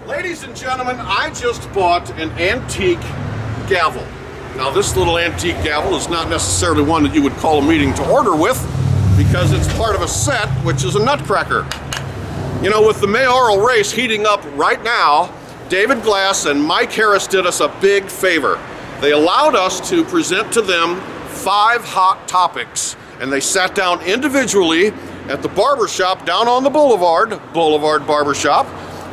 Ladies and gentlemen, I just bought an antique gavel. Now this little antique gavel is not necessarily one that you would call a meeting to order with because it's part of a set, which is a nutcracker. You know, with the mayoral race heating up right now, David Glass and Mike Harris did us a big favor. They allowed us to present to them 5 hot topics, and they sat down individually at the barber shop down on the Boulevard Barber Shop,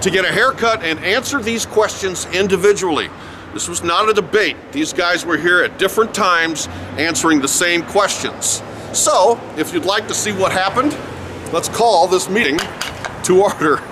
to get a haircut and answer these questions individually. This was not a debate. These guys were here at different times answering the same questions. So, if you'd like to see what happened, let's call this meeting to order.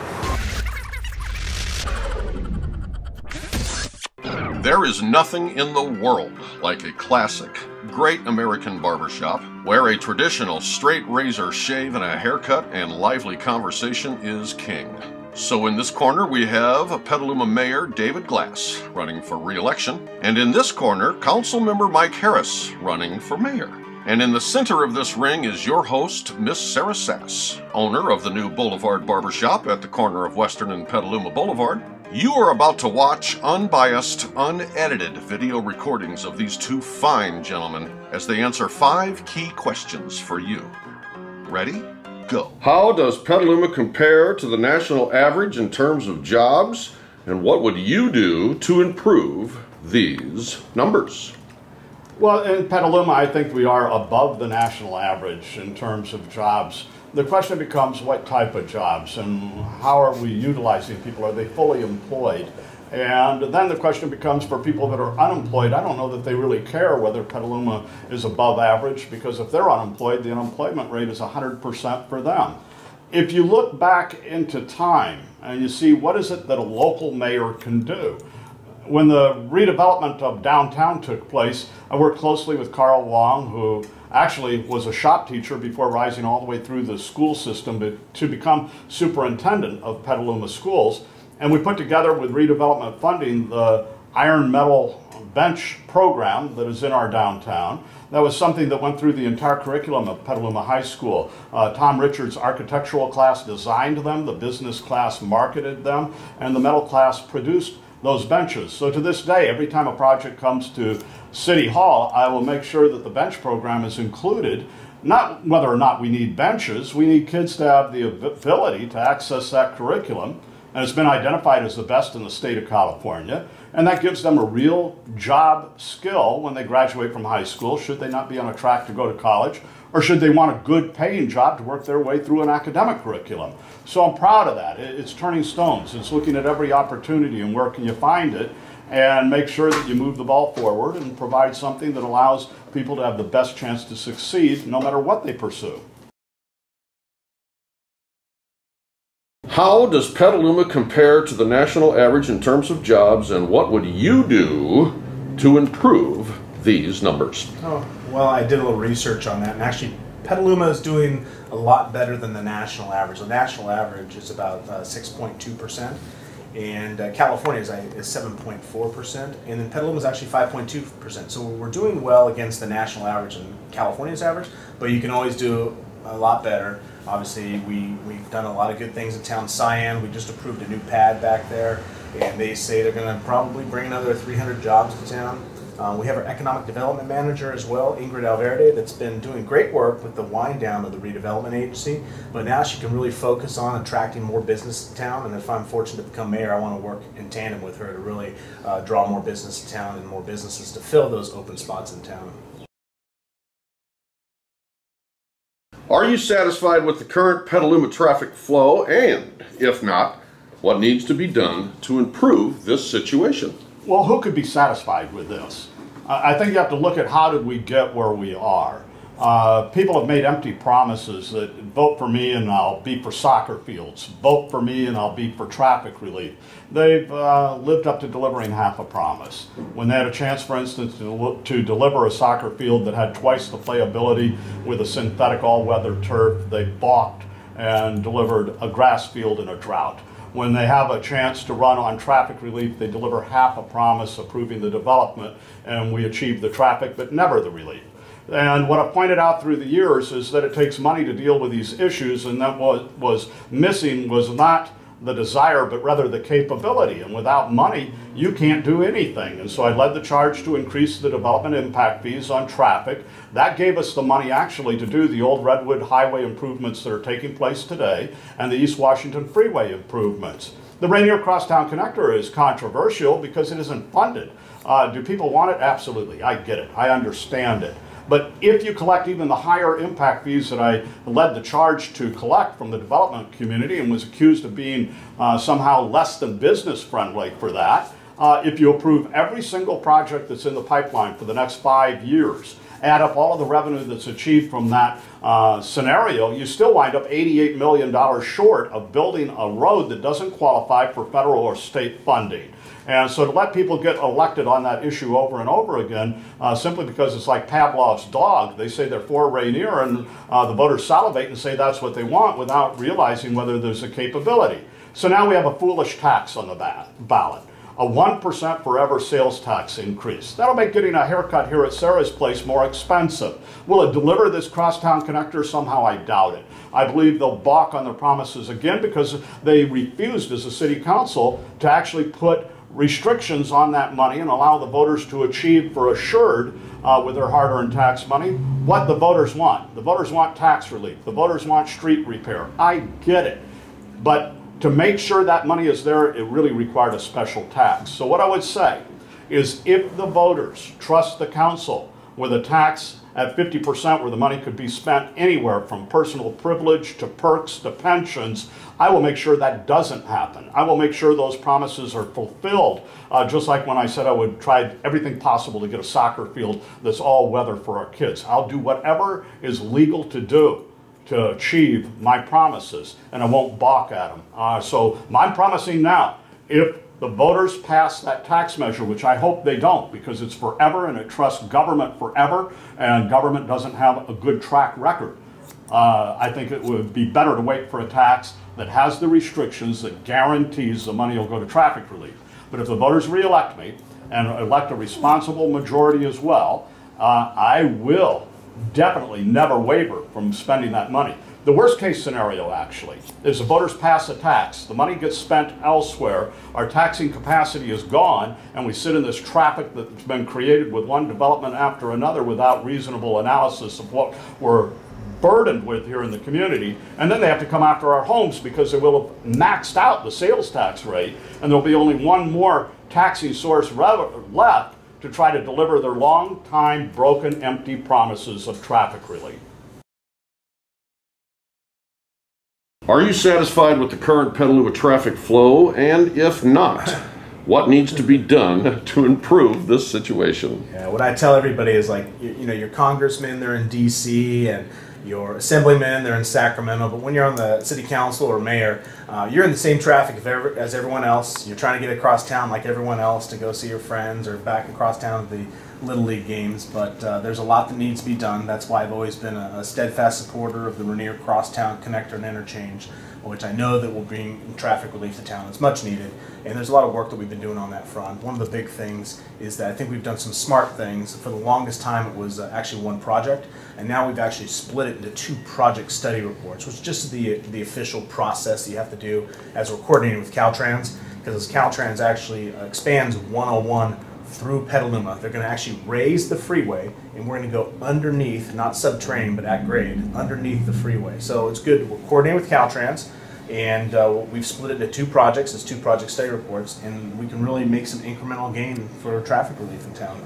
There is nothing in the world like a classic, great American barbershop where a traditional straight razor shave and a haircut and lively conversation is king. So in this corner we have Petaluma Mayor David Glass running for re-election, and in this corner Councilmember Mike Harris running for mayor. And in the center of this ring is your host, Miss Sarah Sass, owner of the new Boulevard Barber Shop at the corner of Western and Petaluma Boulevard. You are about to watch unbiased, unedited video recordings of these two fine gentlemen as they answer 5 key questions for you. Ready? Go. How does Petaluma compare to the national average in terms of jobs? And what would you do to improve these numbers? Well, in Petaluma, I think we are above the national average in terms of jobs. The question becomes what type of jobs and how are we utilizing people? Are they fully employed? And then the question becomes for people that are unemployed, I don't know that they really care whether Petaluma is above average, because if they're unemployed, the unemployment rate is 100% for them. If you look back into time and you see what is it that a local mayor can do, when the redevelopment of downtown took place, I worked closely with Carl Wong, who actually was a shop teacher before rising all the way through the school system to become superintendent of Petaluma schools. And we put together with redevelopment funding the iron metal bench program that is in our downtown. That was something that went through the entire curriculum of Petaluma High School. Tom Richards' architectural class designed them, the business class marketed them, and the metal class produced those benches. So to this day, every time a project comes to City Hall, I will make sure that the bench program is included. Not whether or not we need benches, we need kids to have the ability to access that curriculum, and it's been identified as the best in the state of California, and that gives them a real job skill when they graduate from high school, should they not be on a track to go to college, or should they want a good paying job to work their way through an academic curriculum. So I'm proud of that. It's turning stones. It's looking at every opportunity and where can you find it, and make sure that you move the ball forward and provide something that allows people to have the best chance to succeed no matter what they pursue. How does Petaluma compare to the national average in terms of jobs, and what would you do to improve these numbers? Oh, well, I did a little research on that, and actually Petaluma is doing a lot better than the national average. The national average is about 6.2%, and California is 7.4%, and then Petaluma is actually 5.2%. So we're doing well against the national average and California's average, but you can always do a lot better. Obviously, we've done a lot of good things in town. Cyan, we just approved a new pad back there, and they say they're going to probably bring another 300 jobs to town. We have our economic development manager as well, Ingrid Alverde, that's been doing great work with the wind down of the redevelopment agency, but now she can really focus on attracting more business to town, and if I'm fortunate to become mayor, I want to work in tandem with her to really draw more business to town and more businesses to fill those open spots in town. Are you satisfied with the current Petaluma traffic flow? And if not, what needs to be done to improve this situation? Well, who could be satisfied with this? I think you have to look at how did we get where we are. People have made empty promises that vote for me and I'll be for soccer fields, vote for me and I'll be for traffic relief. They've lived up to delivering half a promise. When they had a chance, for instance, to deliver a soccer field that had twice the playability with a synthetic all-weather turf, they balked and delivered a grass field in a drought. When they have a chance to run on traffic relief, they deliver half a promise approving the development, and we achieve the traffic but never the relief. And what I've pointed out through the years is that it takes money to deal with these issues, and that what was missing was not the desire, but rather the capability. And without money, you can't do anything. And so I led the charge to increase the development impact fees on traffic. That gave us the money actually to do the old Redwood Highway improvements that are taking place today and the East Washington Freeway improvements. The Rainier Crosstown Connector is controversial because it isn't funded. Do people want it? Absolutely. I get it. I understand it. But if you collect even the higher impact fees that I led the charge to collect from the development community and was accused of being somehow less than business friendly for that, if you approve every single project that's in the pipeline for the next 5 years, add up all of the revenue that's achieved from that scenario, you still wind up $88 million short of building a road that doesn't qualify for federal or state funding. And so to let people get elected on that issue over and over again, simply because it's like Pavlov's dog, they say they're for Rainier and the voters salivate and say that's what they want without realizing whether there's a capability. So now we have a foolish tax on the ballot. A 1% forever sales tax increase. That'll make getting a haircut here at Sarah's place more expensive. Will it deliver this crosstown connector? Somehow I doubt it. I believe they'll balk on their promises again because they refused as a city council to actually put restrictions on that money and allow the voters to achieve for assured with their hard-earned tax money what the voters want. The voters want tax relief. The voters want street repair. I get it. But to make sure that money is there, it really required a special tax. So what I would say is if the voters trust the council with a tax at 50% where the money could be spent anywhere from personal privilege to perks to pensions, I will make sure that doesn't happen. I will make sure those promises are fulfilled, just like when I said I would try everything possible to get a soccer field that's all weather for our kids. I'll do whatever is legal to do to achieve my promises, and I won't balk at them. So I'm promising now, if the voters pass that tax measure, which I hope they don't because it's forever and it trusts government forever, and government doesn't have a good track record, I think it would be better to wait for a tax that has the restrictions that guarantees the money will go to traffic relief. But if the voters re-elect me and elect a responsible majority as well, I will definitely never waver from spending that money. The worst case scenario actually is the voters pass a tax, the money gets spent elsewhere, our taxing capacity is gone, and we sit in this traffic that's been created with one development after another without reasonable analysis of what we're burdened with here in the community, and then they have to come after our homes because they will have maxed out the sales tax rate and there'll be only one more taxing source left to try to deliver their long-time broken, empty promises of traffic relief. Are you satisfied with the current Petaluma traffic flow? And if not, what needs to be done to improve this situation? Yeah, what I tell everybody is, like, you know, your congressmen, they're in DC, and your assemblymen, they're in Sacramento, but when you're on the city council or mayor, you're in the same traffic as everyone else. You're trying to get across town like everyone else to go see your friends or back across town to the Little League games, but there's a lot that needs to be done. That's why I've always been a steadfast supporter of the Rainier Crosstown Connector and Interchange, which I know that will bring traffic relief to town. It's much needed, and there's a lot of work that we've been doing on that front. One of the big things is that I think we've done some smart things. For the longest time it was actually one project, and now we've actually split it into 2 project study reports, which is just the official process that you have to do as we're coordinating with Caltrans, because as Caltrans actually expands 101 through Petaluma, they're going to actually raise the freeway, and we're going to go underneath, not subterranean, but at grade, underneath the freeway. So it's good. We're coordinating with Caltrans, and we've split it into 2 projects. It's 2 project study reports, and we can really make some incremental gain for traffic relief in town.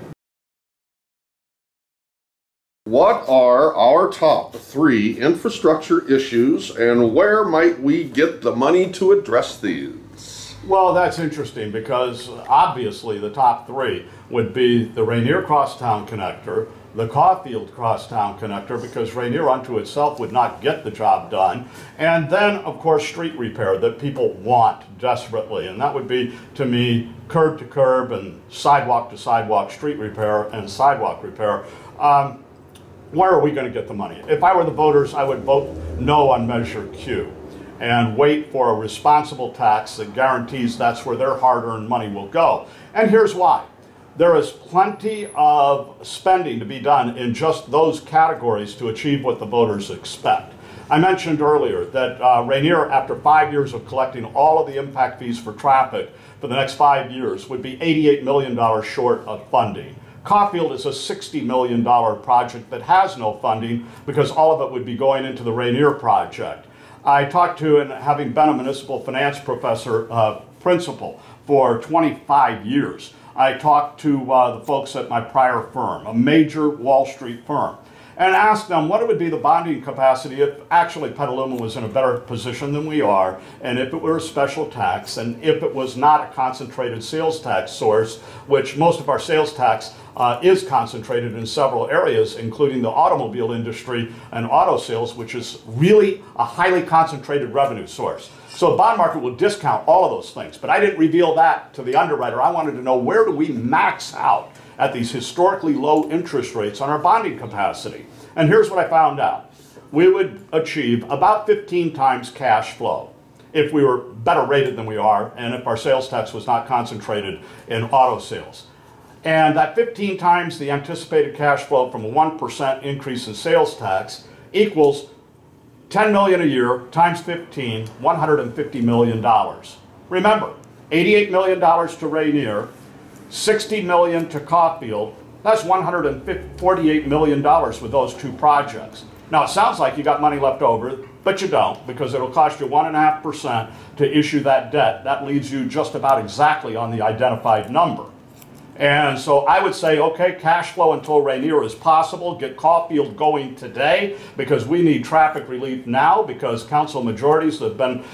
What are our top 3 infrastructure issues, and where might we get the money to address these? Well, that's interesting because obviously the top 3 would be the Rainier Crosstown Connector, the Caulfield Crosstown Connector, because Rainier unto itself would not get the job done, and then of course street repair that people want desperately, and that would be, to me, curb to curb and sidewalk to sidewalk street repair and sidewalk repair. Where are we going to get the money? If I were the voters, I would vote no on Measure Q and wait for a responsible tax that guarantees that's where their hard-earned money will go. And here's why. There is plenty of spending to be done in just those categories to achieve what the voters expect. I mentioned earlier that Rainier, after 5 years of collecting all of the impact fees for traffic for the next 5 years, would be $88 million short of funding. Caulfield is a $60 million project that has no funding because all of it would be going into the Rainier project. I talked to, and having been a municipal finance principal for 25 years, I talked to the folks at my prior firm, a major Wall Street firm, and asked them what it would be the bonding capacity if actually Petaluma was in a better position than we are, and if it were a special tax, and if it was not a concentrated sales tax source, which most of our sales tax is concentrated in several areas, including the automobile industry and auto sales, which is really a highly concentrated revenue source. So the bond market will discount all of those things, but I didn't reveal that to the underwriter. I wanted to know, where do we max out at these historically low interest rates on our bonding capacity? And here's what I found out. We would achieve about 15 times cash flow if we were better rated than we are, and if our sales tax was not concentrated in auto sales. And that 15 times the anticipated cash flow from a 1% increase in sales tax equals $10 million a year times 15, $150 million. Remember, $88 million to Rainier, $60 million to Caulfield. That's $148 million with those two projects. Now, it sounds like you got money left over, but you don't, because it'll cost you 1.5% to issue that debt. That leaves you just about exactly on the identified number. And so I would say, okay, cash flow until Rainier is possible. Get Caulfield going today, because we need traffic relief now, because council majorities have been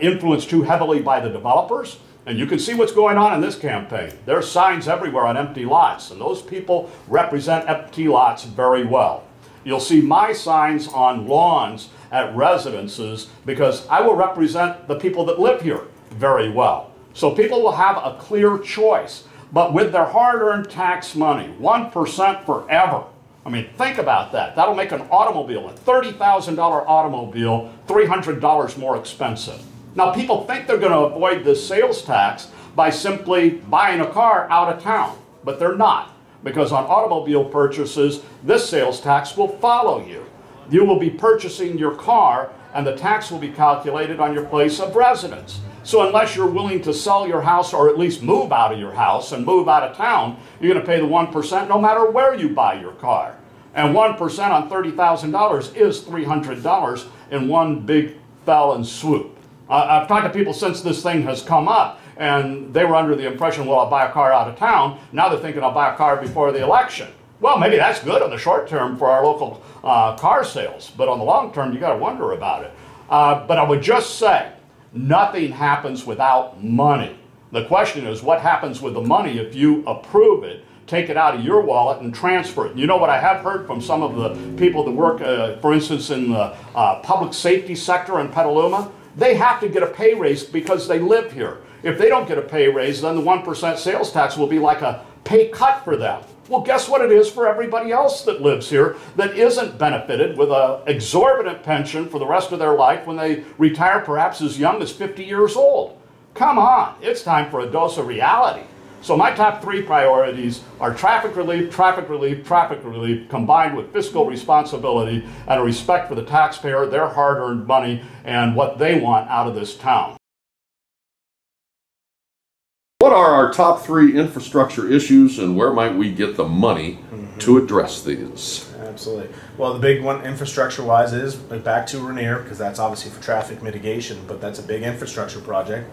influenced too heavily by the developers. And you can see what's going on in this campaign. There are signs everywhere on empty lots, and those people represent empty lots very well. You'll see my signs on lawns at residences, because I will represent the people that live here very well. So people will have a clear choice. But with their hard-earned tax money, 1% forever. I mean, think about that. That'll make an automobile, a $30,000 automobile, $300 more expensive. Now, people think they're going to avoid this sales tax by simply buying a car out of town, but they're not, because on automobile purchases, this sales tax will follow you. You will be purchasing your car, and the tax will be calculated on your place of residence. So unless you're willing to sell your house, or at least move out of your house and move out of town, you're going to pay the 1% no matter where you buy your car. And 1% on $30,000 is $300 in one big fell and swoop. I've talked to people since this thing has come up, and they were under the impression, well, I'll buy a car out of town. Now they're thinking I'll buy a car before the election. Well, maybe that's good on the short term for our local car sales, but on the long term, you got to wonder about it. But I would just say, nothing happens without money. The question is, what happens with the money if you approve it, take it out of your wallet, and transfer it? You know what I have heard from some of the people that work, for instance, in the public safety sector in Petaluma? They have to get a pay raise because they live here. If they don't get a pay raise, then the 1% sales tax will be like a pay cut for them. Well, guess what it is for everybody else that lives here that isn't benefited with an exorbitant pension for the rest of their life when they retire, perhaps as young as 50 years old. Come on, it's time for a dose of reality. So my top 3 priorities are traffic relief, traffic relief, traffic relief, combined with fiscal responsibility and a respect for the taxpayer, their hard-earned money, and what they want out of this town. What are our top 3 infrastructure issues, and where might we get the money to address these? Absolutely. Well, the big one infrastructure-wise is back to Rainier, because that's obviously for traffic mitigation, but that's a big infrastructure project.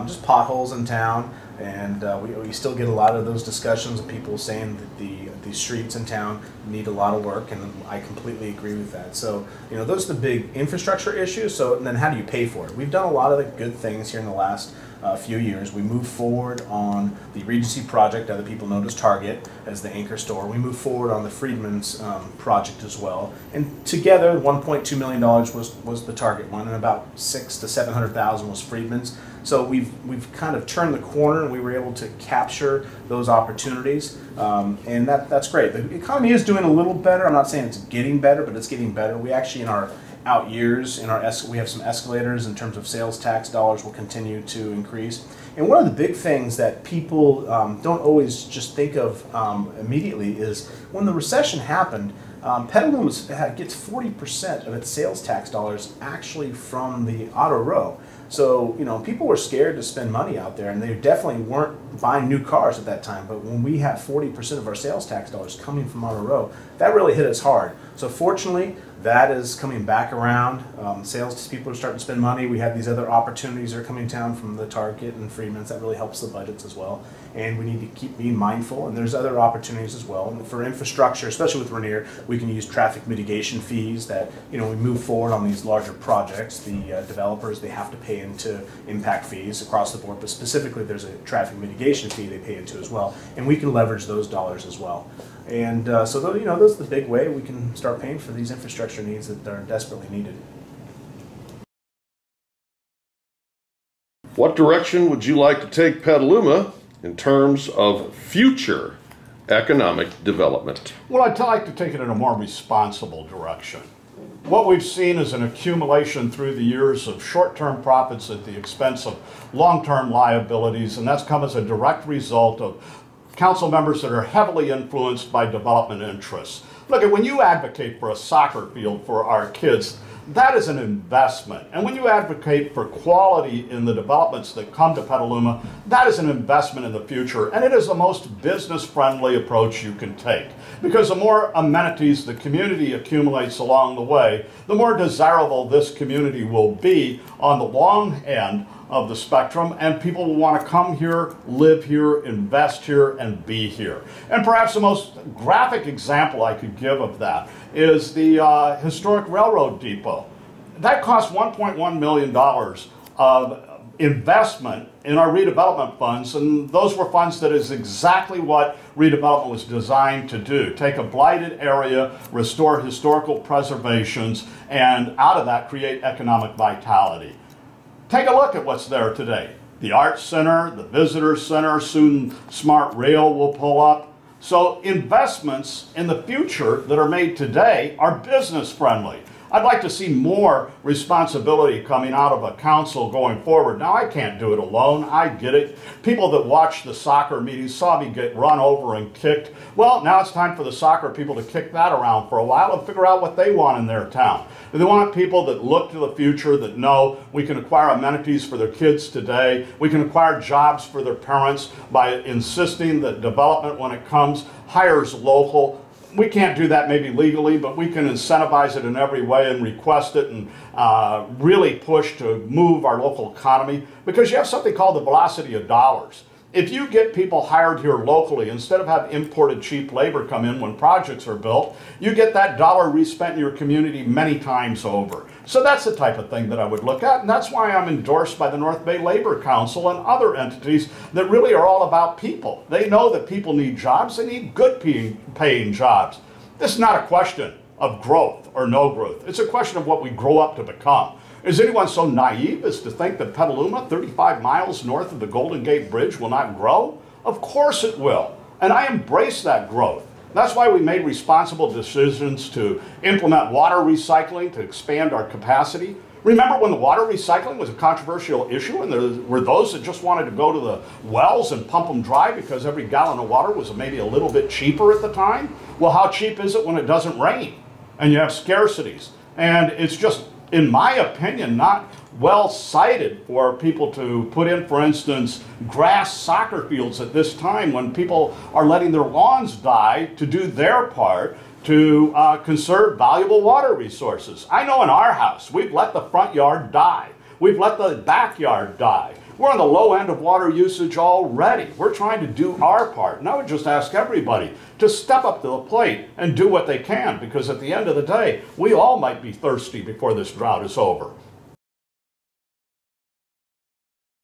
Just potholes in town, and we still get a lot of those discussions of people saying that the streets in town need a lot of work, and I completely agree with that. So, you know, those are the big infrastructure issues. So, and then how do you pay for it? We've done a lot of the good things here in the last few years. We moved forward on the Regency project, other people know as Target, as the anchor store. We moved forward on the Freedman's project as well. And together, $1.2 million was the Target one, and about $600,000 to $700,000 was Freedman's. So we've kind of turned the corner, and we were able to capture those opportunities, and that's great. The economy is doing a little better. I'm not saying it's getting better, but it's getting better. We actually, in our out years, we have some escalators in terms of sales tax dollars will continue to increase. And one of the big things that people don't always just think of immediately is when the recession happened, Petaluma gets 40% of its sales tax dollars actually from the auto row. So, people were scared to spend money out there, and they definitely weren't buying new cars at that time. But when we have 40% of our sales tax dollars coming from auto row, that really hit us hard. So fortunately, that is coming back around. Sales people are starting to spend money. We have these other opportunities that are coming down from the Target and Freeman's. That really helps the budgets as well. And we need to keep being mindful. And there's other opportunities as well. And for infrastructure, especially with Rainier, we can use traffic mitigation fees that, we move forward on these larger projects. The developers, they have to pay into impact fees across the board, but specifically there's a traffic mitigation fee they pay into as well. And we can leverage those dollars as well. And so, those are the big way we can start paying for these infrastructure needs that are desperately needed. What direction would you like to take Petaluma in terms of future economic development? Well, I'd like to take it in a more responsible direction. What we've seen is an accumulation through the years of short-term profits at the expense of long-term liabilities, and that's come as a direct result of council members that are heavily influenced by development interests. Look, when you advocate for a soccer field for our kids, that is an investment. And when you advocate for quality in the developments that come to Petaluma, that is an investment in the future. And it is the most business-friendly approach you can take. Because the more amenities the community accumulates along the way, the more desirable this community will be on the long end of the spectrum, and people will want to come here, live here, invest here, and be here. And perhaps the most graphic example I could give of that is the historic railroad depot. That cost $1.1 million of investment in our redevelopment funds, and those were funds that is exactly what redevelopment was designed to do. Take a blighted area, restore historical preservations, and out of that create economic vitality. Take a look at what's there today. The Arts Center, the Visitor Center, soon Smart Rail will pull up. So investments in the future that are made today are business friendly. I'd like to see more responsibility coming out of a council going forward. Now, I can't do it alone. I get it. People that watch the soccer meetings saw me get run over and kicked. Well, now it's time for the soccer people to kick that around for a while and figure out what they want in their town. They want people that look to the future, that know we can acquire amenities for their kids today. We can acquire jobs for their parents by insisting that development, when it comes, hires local. We can't do that maybe legally, but we can incentivize it in every way and request it and really push to move our local economy, because you have something called the velocity of dollars. If you get people hired here locally, instead of have imported cheap labor come in when projects are built, you get that dollar respent in your community many times over. So that's the type of thing that I would look at, and that's why I'm endorsed by the North Bay Labor Council and other entities that really are all about people. They know that people need jobs. They need good paying jobs. This is not a question of growth or no growth. It's a question of what we grow up to become. Is anyone so naive as to think that Petaluma, 35 miles north of the Golden Gate Bridge, will not grow? Of course it will. And I embrace that growth. That's why we made responsible decisions to implement water recycling to expand our capacity. Remember when the water recycling was a controversial issue and there were those that just wanted to go to the wells and pump them dry because every gallon of water was maybe a little bit cheaper at the time? Well, how cheap is it when it doesn't rain and you have scarcities? And it's just, in my opinion, not well cited for people to put in, for instance, grass soccer fields at this time when people are letting their lawns die to do their part to conserve valuable water resources. I know in our house, we've let the front yard die. We've let the backyard die. We're on the low end of water usage already. We're trying to do our part. And I would just ask everybody to step up to the plate and do what they can, because at the end of the day, we all might be thirsty before this drought is over.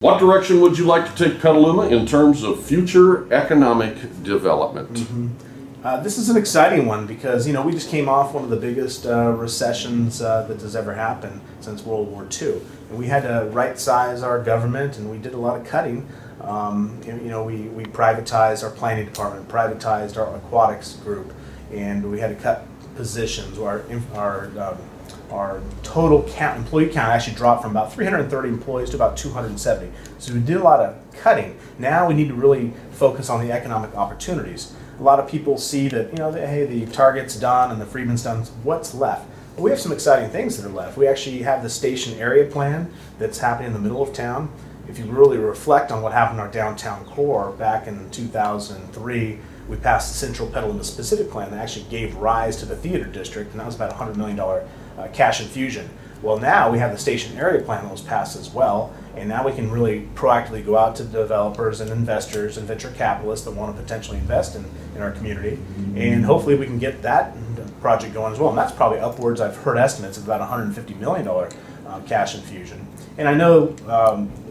What direction would you like to take Petaluma in terms of future economic development? This is an exciting one because, we just came off one of the biggest recessions that has ever happened since World War II. And we had to right-size our government, and we did a lot of cutting. We privatized our planning department, privatized our aquatics group, and we had to cut positions. Our total employee count actually dropped from about 330 employees to about 270. So we did a lot of cutting. Now we need to really focus on the economic opportunities. a lot of people see that, hey, the Target's done and the Freedman's done. What's left? Well, we have some exciting things that are left. We actually have the station area plan that's happening in the middle of town. If you really reflect on what happened in our downtown core back in 2003, we passed the Central Petaluma Specific Plan that actually gave rise to the theater district, and that was about a $100 million cash infusion. Well, now we have the station area plan that was passed as well, and now we can really proactively go out to developers and investors and venture capitalists that want to potentially invest in our community, and hopefully we can get that project going as well. And that's probably upwards, I've heard estimates of about $150 million cash infusion. And I know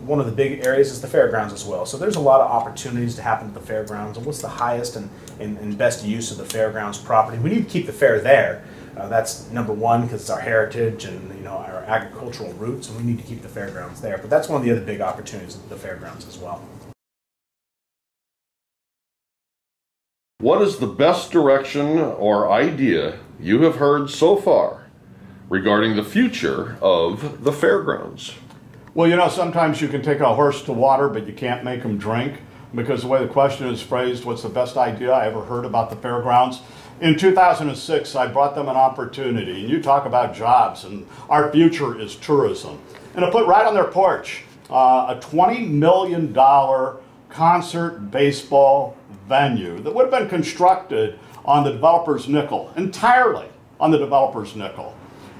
one of the big areas is the fairgrounds as well. So there's a lot of opportunities to happen at the fairgrounds. And what's the highest and best use of the fairgrounds property? We need to keep the fair there. That's number one, because it's our heritage and our agricultural roots, and we need to keep the fairgrounds there. But that's one of the other big opportunities at the fairgrounds as well. What is the best direction or idea you have heard so far regarding the future of the fairgrounds? Well, sometimes you can take a horse to water, but you can't make him drink, because the way the question is phrased, what's the best idea I ever heard about the fairgrounds? In 2006, I brought them an opportunity, and you talk about jobs, and our future is tourism. And I put right on their porch a $20 million concert baseball venue that would have been constructed on the developer's nickel, entirely on the developer's nickel.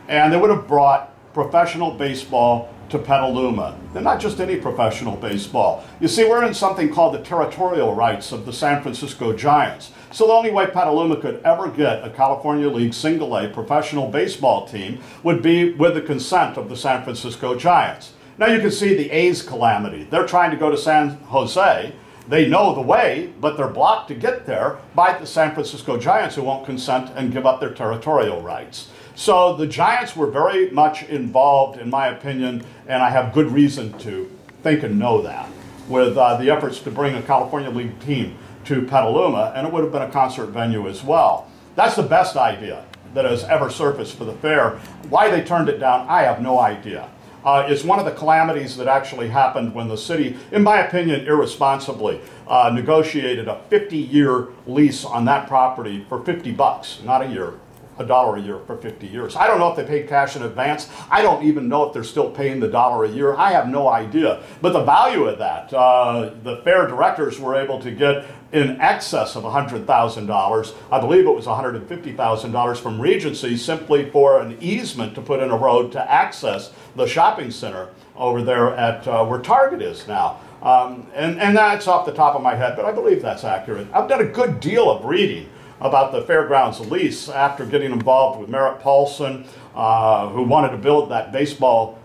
And they would have brought professional baseball to Petaluma. And not just any professional baseball. You see, we're in something called the territorial rights of the San Francisco Giants. So the only way Petaluma could ever get a California League Single-A professional baseball team would be with the consent of the San Francisco Giants. Now you can see the A's calamity. They're trying to go to San Jose. They know the way, but they're blocked to get there by the San Francisco Giants, who won't consent and give up their territorial rights. So the Giants were very much involved, in my opinion, and I have good reason to think and know that, with the efforts to bring a California League team to Petaluma, and it would have been a concert venue as well. That's the best idea that has ever surfaced for the fair. Why they turned it down, I have no idea. It's one of the calamities that actually happened when the city, in my opinion, irresponsibly, negotiated a 50-year lease on that property for $50, not a year. $1 a year for 50 years. I don't know if they paid cash in advance. I don't even know if they're still paying the $1 a year. I have no idea. But the value of that, the fair directors were able to get in excess of $100,000. I believe it was $150,000 from Regency, simply for an easement to put in a road to access the shopping center over there at where Target is now. And that's off the top of my head, but I believe that's accurate. I've done a good deal of reading about the fairgrounds lease after getting involved with Merritt Paulson, who wanted to build that baseball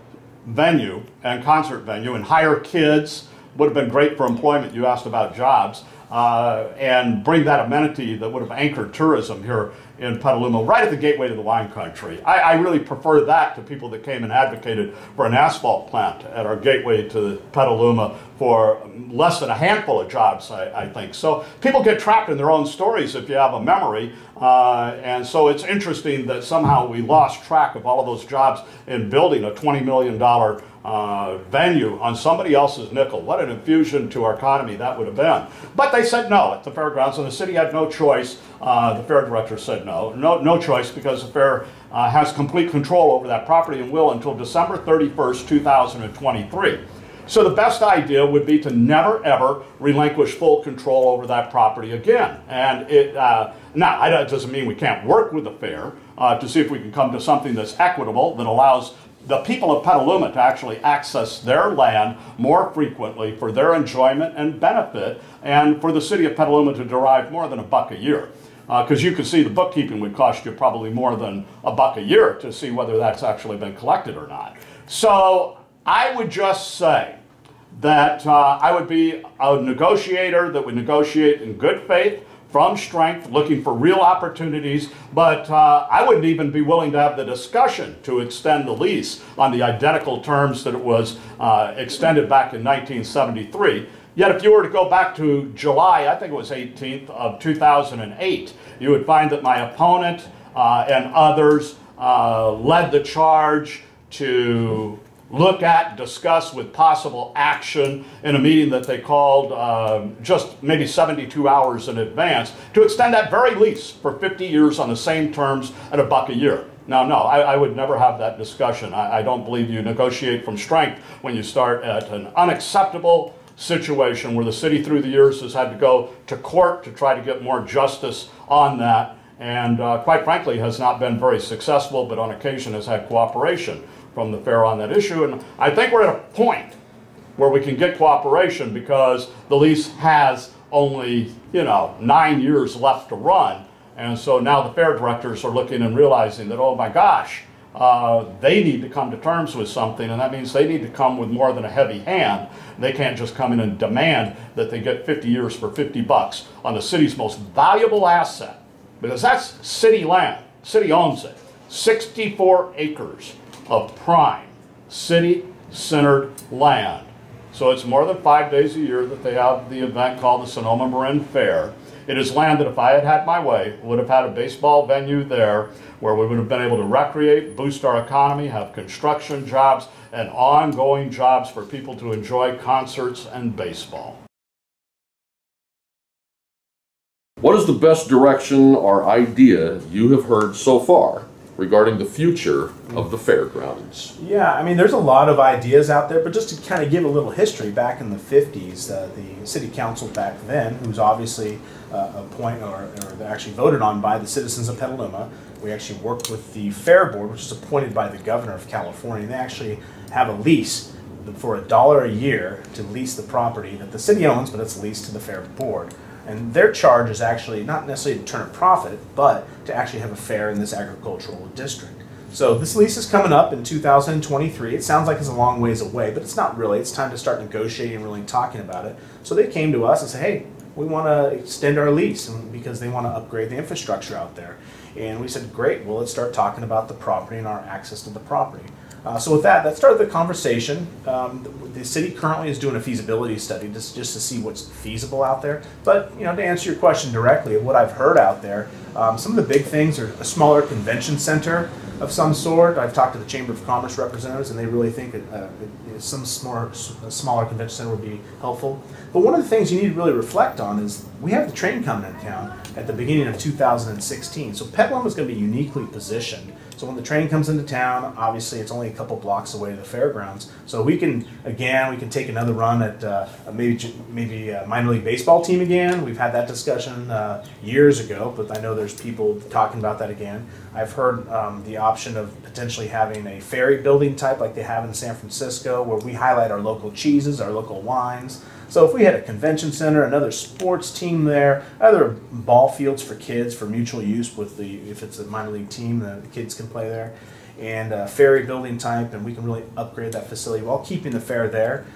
venue and concert venue and hire kids. Would have been great for employment. You asked about jobs. And bring that amenity that would have anchored tourism here in Petaluma, right at the gateway to the wine country. I really prefer that to people that came and advocated for an asphalt plant at our gateway to Petaluma for less than a handful of jobs, I think. So people get trapped in their own stories if you have a memory. And so it's interesting that somehow we lost track of all of those jobs in building a $20 million venue on somebody else's nickel. What an infusion to our economy that would have been. But they said no at the fairgrounds, and the city had no choice. The fair director said no choice, because the fair has complete control over that property and will until December 31st, 2023. So the best idea would be to never ever relinquish full control over that property again. And now, it doesn't mean we can't work with the fair to see if we can come to something that's equitable, that allows the people of Petaluma to actually access their land more frequently for their enjoyment and benefit, and for the city of Petaluma to derive more than $1 a year. Because you can see the bookkeeping would cost you probably more than $1 a year to see whether that's actually been collected or not. So I would just say that I would be a negotiator that would negotiate in good faith, from strength, looking for real opportunities, but I wouldn't even be willing to have the discussion to extend the lease on the identical terms that it was extended back in 1973. Yet if you were to go back to July, I think it was 18th of 2008, you would find that my opponent and others led the charge to look at, discuss with possible action in a meeting that they called just maybe 72 hours in advance to extend that very lease for 50 years on the same terms at $1 a year. Now, no, I would never have that discussion. I don't believe you negotiate from strength when you start at an unacceptable situation where the city through the years has had to go to court to try to get more justice on that, and quite frankly has not been very successful, but on occasion has had cooperation from the fair on that issue. And I think we're at a point where we can get cooperation because the lease has only, 9 years left to run. And so now the fair directors are looking and realizing that, oh my gosh, they need to come to terms with something, and that means they need to come with more than a heavy hand. They can't just come in and demand that they get 50 years for $50 on the city's most valuable asset, because that's city land. City owns it. 64 acres of prime city-centered land. So it's more than 5 days a year that they have the event called the Sonoma Marin Fair. It is land that, if I had had my way, would have had a baseball venue there where we would have been able to recreate, boost our economy, have construction jobs, and ongoing jobs for people to enjoy concerts and baseball. What is the best direction or idea you have heard so far regarding the future of the fairgrounds? Yeah, I mean, there's a lot of ideas out there, but just to kind of give a little history, back in the 50s, the city council back then, who's obviously actually voted on by the citizens of Petaluma, we actually worked with the fair board, which is appointed by the governor of California, and they actually have a lease for $1 a year to lease the property that the city owns, but it's leased to the fair board. And their charge is actually not necessarily to turn a profit, but to actually have a fair in this agricultural district. So this lease is coming up in 2023. It sounds like it's a long ways away, but it's not really. It's time to start negotiating and really talking about it. So they came to us and said, hey, we want to extend our lease because they want to upgrade the infrastructure out there. And we said, great, well, let's start talking about the property and our access to the property. So with that started the conversation. The city currently is doing a feasibility study just to see what's feasible out there. But to answer your question directly, what I've heard out there, some of the big things are a smaller convention center of some sort. I've talked to the Chamber of Commerce representatives, and they really think some smaller convention center would be helpful. But one of the things you need to really reflect on is we have the train coming into town at the beginning of 2016. So Petaluma is going to be uniquely positioned. So when the train comes into town, obviously it's only a couple blocks away to the fairgrounds. So we can take another run at maybe a minor league baseball team again. We've had that discussion years ago, but I know there's people talking about that again. I've heard the option of potentially having a ferry building type like they have in San Francisco, where we highlight our local cheeses, our local wines. So if we had a convention center, another sports team there, other ball fields for kids for mutual use with if it's a minor league team, the kids can play there, and a ferry building type, and we can really upgrade that facility while keeping the fair there.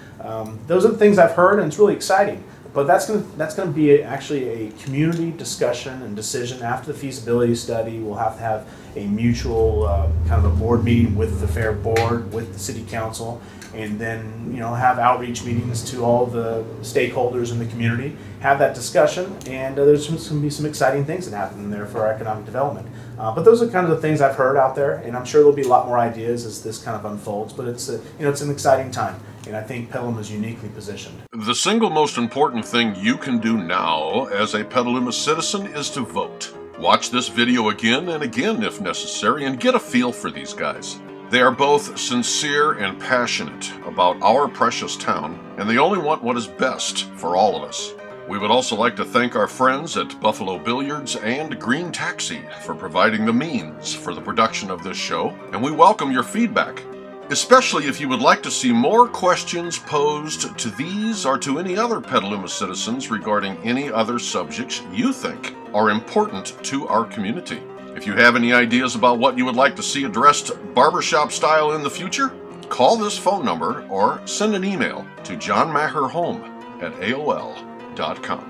Those are the things I've heard, and it's really exciting. But that's going to be actually a community discussion and decision after the feasibility study. We'll have to have a mutual kind of a board meeting with the fair board, with the city council, and then have outreach meetings to all the stakeholders in the community, have that discussion, and there's going to be some exciting things that happen there for our economic development. But those are kind of the things I've heard out there, and I'm sure there'll be a lot more ideas as this kind of unfolds. But it's an exciting time, and I think Petaluma is uniquely positioned. The single most important thing you can do now as a Petaluma citizen is to vote. Watch this video again and again if necessary, and get a feel for these guys. They are both sincere and passionate about our precious town, and they only want what is best for all of us. We would also like to thank our friends at Buffalo Billiards and Green Taxi for providing the means for the production of this show, and we welcome your feedback, especially if you would like to see more questions posed to these or to any other Petaluma citizens regarding any other subjects you think are important to our community. If you have any ideas about what you would like to see addressed barbershop style in the future, call this phone number or send an email to johnmaherhome@aol.com.